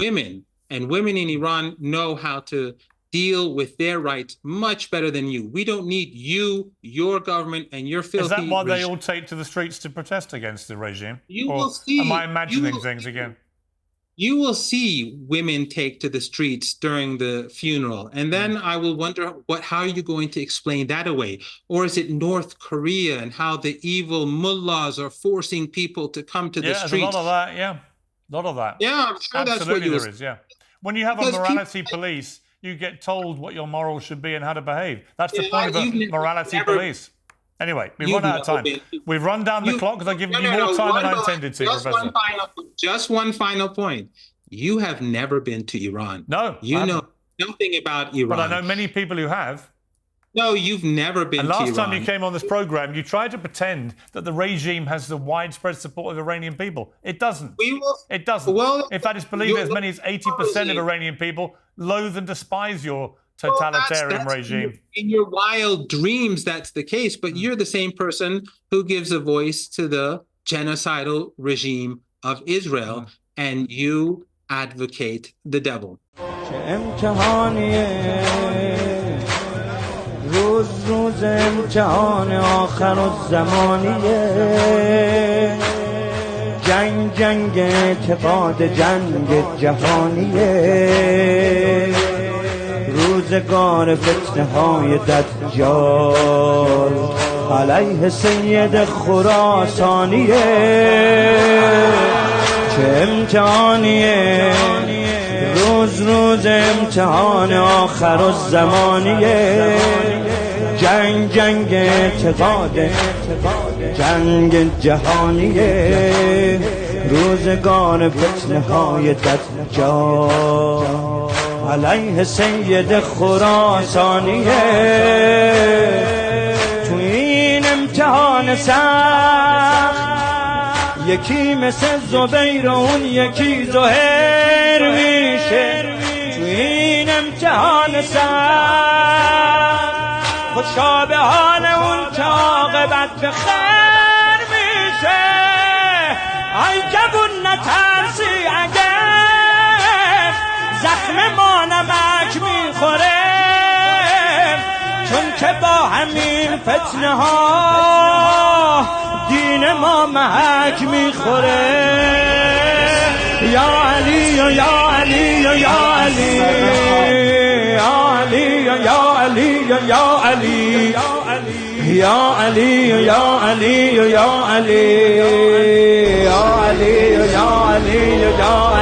women, and women in Iran know how to deal with their rights much better than you. We don't need you, your government, and your filthy Is that why they regime. all take to the streets to protest against the regime? You or will see. Am I imagining things again? You will see women take to the streets during the funeral, and then I will wonder how are you going to explain that away? Or is it North Korea and how the evil mullahs are forcing people to come to the streets? There's a lot of that. A lot of that. Yeah, I'm sure absolutely that's what you there is. Yeah, when you have a morality police, you get told what your morals should be and how to behave. That's the point of a morality police. Anyway, we've run out of time. We've run down the clock because I've given you more time than I intended to, Professor. Just one final point. You have never been to Iran. No. You know nothing about Iran. But I know many people who have. No, you've never been to Iran. And last time you came on this program, you tried to pretend that the regime has the widespread support of Iranian people. It doesn't. It doesn't. Well, in fact, it's believed as many as 80% of Iranian people loathe and despise your totalitarian regime. In your wild dreams, that's the case. But you're the same person who gives a voice to the genocidal regime of Israel, and you advocate the devil. روز روز امتحان آخر الزمانیه جنگ جنگ اعتقاد جنگ جهانیه روزگار فتنه های دجال علیه سید خراسانیه چه امتحانیه روز روز امتحان آخر الزمانیه جنگ جنگ اعتقاد جنگ جهانیه روزگار فتنه های دجال علیه سید خراسانیه تو این امتحان سخت یکی مثل زبیر و اون یکی زهیر میشه تو این امتحان سخت خوشا به حال اون که عاقبت به خیر میشه ای جوون نترسی اگر زخم ما نمک میخوره چون که با همین فتنه ها دین ما محک میخوره یا علی یا علی یا علی یا علی یا علی یا علی یا علی یا علی یا علی یا علی یا علی یا علی